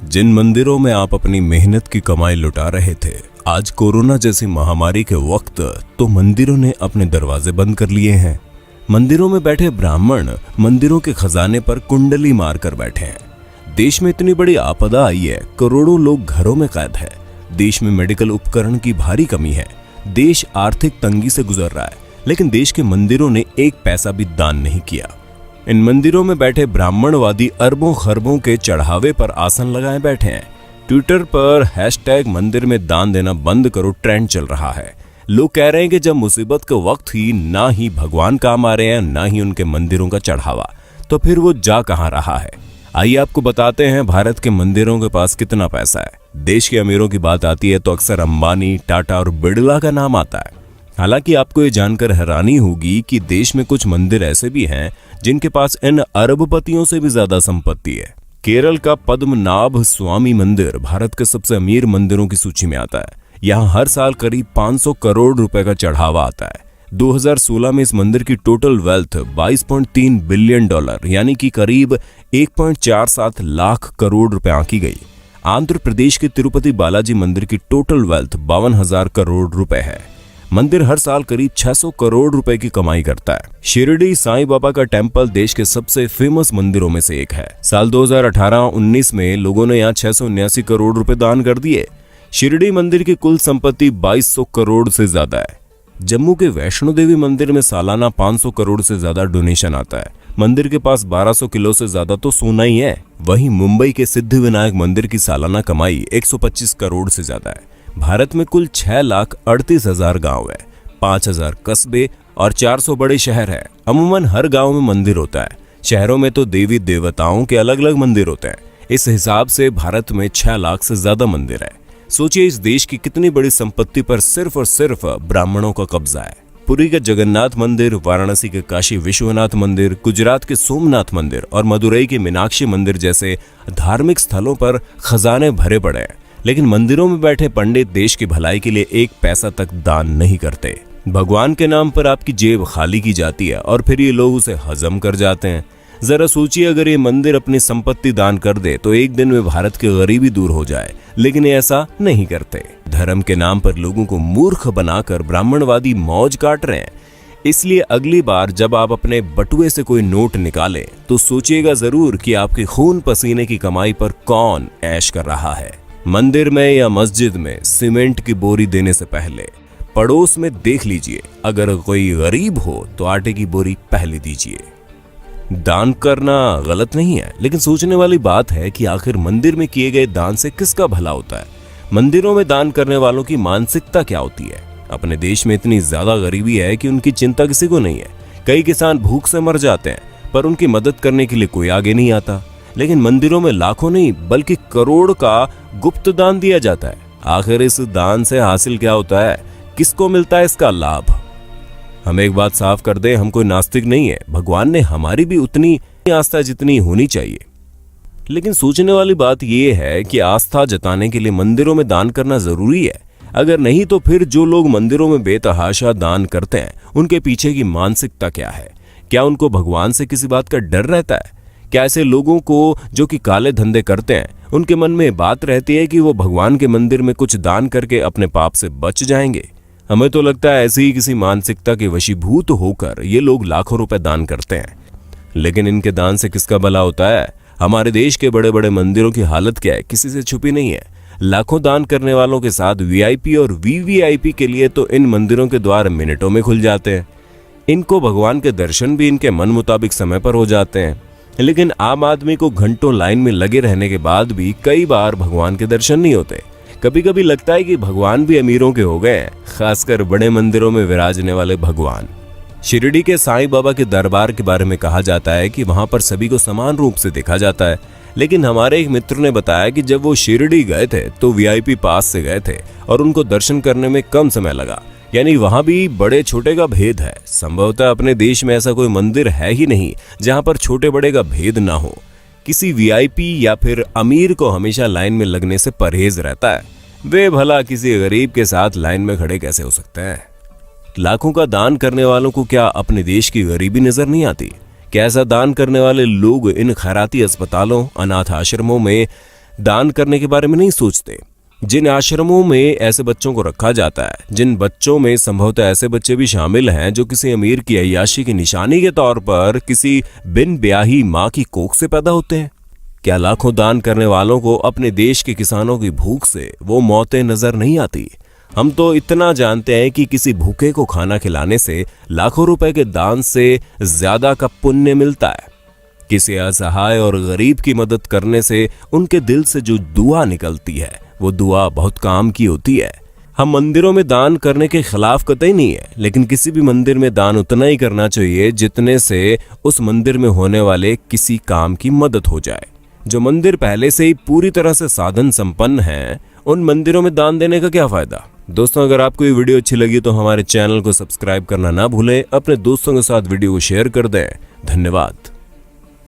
जिन मंदिरों में आप अपनी मेहनत की कमाई लुटा रहे थे, आज कोरोना जैसी महामारी के वक्त तो मंदिरों ने अपने दरवाजे बंद कर लिए हैं। मंदिरों में बैठे ब्राह्मण मंदिरों के खजाने पर कुंडली मारकर बैठे हैं। देश में इतनी बड़ी आपदा आई है, करोड़ों लोग घरों में कैद है। देश में मेडिकल उपकरण की भारी कमी है। देश आर्थिक तंगी से गुजर रहा है, लेकिन देश के मंदिरों ने एक पैसा भी दान नहीं किया। इन मंदिरों में बैठे ब्राह्मणवादी अरबों खरबों के चढ़ावे पर आसन लगाए बैठे हैं। ट्विटर पर हैशटैग मंदिर में दान देना बंद करो ट्रेंड चल रहा है। लोग कह रहे हैं कि जब मुसीबत के वक्त ही ना ही भगवान काम आ रहे हैं, ना ही उनके मंदिरों का चढ़ावा, तो फिर वो जा कहां रहा है। आइए आपको बताते हैं भारत के मंदिरों के पास कितना पैसा है। देश के अमीरों की बात आती है तो अक्सर अंबानी, टाटा और बिड़ला का नाम आता है। हालांकि आपको ये जानकर हैरानी होगी कि देश में कुछ मंदिर ऐसे भी हैं जिनके पास इन अरबपतियों से भी ज्यादा संपत्ति है। केरल का पद्मनाभ स्वामी मंदिर भारत के सबसे अमीर मंदिरों की सूची में आता है। यहाँ हर साल करीब 500 करोड़ रुपए का चढ़ावा आता है। 2016 में इस मंदिर की टोटल वेल्थ $22.3 बिलियन यानी कि करीब 1.47 लाख करोड़ रुपए आंकी गई। आंध्र प्रदेश के तिरुपति बालाजी मंदिर की टोटल वेल्थ 52,000 करोड़ रुपए है। मंदिर हर साल करीब 600 करोड़ रुपए की कमाई करता है। शिरडी साईं बाबा का टेम्पल देश के सबसे फेमस मंदिरों में से एक है। साल 2018-19 में लोगों ने यहाँ 679 करोड़ रुपए दान कर दिए। शिरडी मंदिर की कुल संपत्ति 2200 करोड़ से ज्यादा है। जम्मू के वैष्णो देवी मंदिर में सालाना 500 करोड़ से ज्यादा डोनेशन आता है। मंदिर के पास 1200 किलो से ज्यादा तो सोना ही है। वहीं मुंबई के सिद्धिविनायक मंदिर की सालाना कमाई 125 करोड़ से ज्यादा है। भारत में कुल 6,38,000 गांव है, 5,000 कस्बे और 400 बड़े शहर है। अमूमन हर गांव में मंदिर होता है। शहरों में तो देवी देवताओं के अलग अलग मंदिर होते हैं। इस हिसाब से भारत में 6 लाख से ज्यादा मंदिर है। सोचिए इस देश की कितनी बड़ी संपत्ति पर सिर्फ और सिर्फ ब्राह्मणों का कब्जा है। पुरी के जगन्नाथ मंदिर, वाराणसी के काशी विश्वनाथ मंदिर, गुजरात के सोमनाथ मंदिर और मदुरई के मीनाक्षी मंदिर जैसे धार्मिक स्थलों पर खजाने भरे पड़े हैं, लेकिन मंदिरों में बैठे पंडित देश की भलाई के लिए एक पैसा तक दान नहीं करते। भगवान के नाम पर आपकी जेब खाली की जाती है और फिर ये लोग उसे हजम कर जाते हैं। जरा सोचिए, अगर ये मंदिर अपनी संपत्ति दान कर दे तो एक दिन में भारत की गरीबी दूर हो जाए, लेकिन ये ऐसा नहीं करते। धर्म के नाम पर लोगों को मूर्ख बनाकर ब्राह्मणवादी मौज काट रहे हैं। इसलिए अगली बार जब आप अपने बटुए से कोई नोट निकालें तो सोचिएगा जरूर कि आपके खून पसीने की कमाई पर कौन ऐश कर रहा है। मंदिर में या मस्जिद में सीमेंट की बोरी देने से पहले पड़ोस में देख लीजिए, अगर कोई गरीब हो तो आटे की बोरी पहले दीजिए। दान करना गलत नहीं है, लेकिन सोचने वाली बात है कि आखिर मंदिर में किए गए दान से किसका भला होता है। मंदिरों में दान करने वालों की मानसिकता क्या होती है। अपने देश में इतनी ज्यादा गरीबी है कि उनकी चिंता किसी को नहीं है। कई किसान भूख से मर जाते हैं, पर उनकी मदद करने के लिए कोई आगे नहीं आता। लेकिन मंदिरों में लाखों नहीं बल्कि करोड़ का गुप्त दान दिया जाता है। आखिर इस दान से हासिल क्या होता है, किसको मिलता है इसका लाभ। हम एक बात साफ कर दें, हम कोई नास्तिक नहीं है। भगवान ने हमारी भी उतनी आस्था जितनी होनी चाहिए। लेकिन सोचने वाली बात यह है कि आस्था जताने के लिए मंदिरों में दान करना जरूरी है। अगर नहीं तो फिर जो लोग मंदिरों में बेतहाशा दान करते हैं, उनके पीछे की मानसिकता क्या है। क्या उनको भगवान से किसी बात का डर रहता है? क्या ऐसे लोगों को जो कि काले धंधे करते हैं, उनके मन में बात रहती है कि वो भगवान के मंदिर में कुछ दान करके अपने पाप से बच जाएंगे? हमें तो लगता है ऐसी ही किसी मानसिकता के वशीभूत होकर ये लोग लाखों रुपए दान करते हैं। लेकिन इनके दान से किसका भला होता है? हमारे देश के बड़े बड़े मंदिरों की हालत क्या है, किसी से छुपी नहीं है। लाखों दान करने वालों के साथ वीआईपी और वीवीआईपी के लिए तो इन मंदिरों के द्वार मिनटों में खुल जाते हैं। इनको भगवान के दर्शन भी इनके मन मुताबिक समय पर हो जाते हैं। लेकिन आम आदमी को घंटों लाइन में लगे रहने के बाद भी कई बार भगवान के दर्शन नहीं होते। कभी कभी लगता है कि भगवान भी अमीरों के हो गए हैं, खासकर बड़े मंदिरों में विराजने वाले भगवान। शिरडी के साईं बाबा के दरबार के बारे में कहा जाता है कि वहां पर सभी को समान रूप से देखा जाता है। लेकिन हमारे एक मित्र ने बताया कि जब वो शिरडी गए थे तो वीआईपी पास से गए थे और उनको दर्शन करने में कम समय लगा। यानी वहां भी बड़े छोटे का भेद है। संभवतः अपने देश में ऐसा कोई मंदिर है ही नहीं जहां पर छोटे बड़े का भेद ना हो। किसी वीआईपी या फिर अमीर को हमेशा लाइन में लगने से परहेज रहता है। वे भला किसी गरीब के साथ लाइन में खड़े कैसे हो सकते हैं? लाखों का दान करने वालों को क्या अपने देश की गरीबी नजर नहीं आती? क्या ऐसा दान करने वाले लोग इन खैराती अस्पतालों, अनाथ आश्रमों में दान करने के बारे में नहीं सोचते। जिन आश्रमों में ऐसे बच्चों को रखा जाता है, जिन बच्चों में संभवतः ऐसे बच्चे भी शामिल हैं जो किसी अमीर की अय्याशी की निशानी के तौर पर किसी बिन ब्याही माँ की कोख से पैदा होते हैं, क्या लाखों दान करने वालों को अपने देश के किसानों की भूख से वो मौतें नजर नहीं आती? हम तो इतना जानते हैं कि किसी भूखे को खाना खिलाने से लाखों रुपए के दान से ज्यादा का पुण्य मिलता है। किसी असहाय और गरीब की मदद करने से उनके दिल से जो दुआ निकलती है वो दुआ बहुत काम की होती है। हम मंदिरों में दान करने के खिलाफ कतई नहीं है, लेकिन किसी भी मंदिर में दान उतना ही करना चाहिए जितने से उस मंदिर में होने वाले किसी काम की मदद हो जाए। जो मंदिर पहले से ही पूरी तरह से साधन संपन्न हैं, उन मंदिरों में दान देने का क्या फायदा। दोस्तों, अगर आपको ये वीडियो अच्छी लगी तो हमारे चैनल को सब्सक्राइब करना ना भूलें, अपने दोस्तों के साथ वीडियो को शेयर कर दें। धन्यवाद।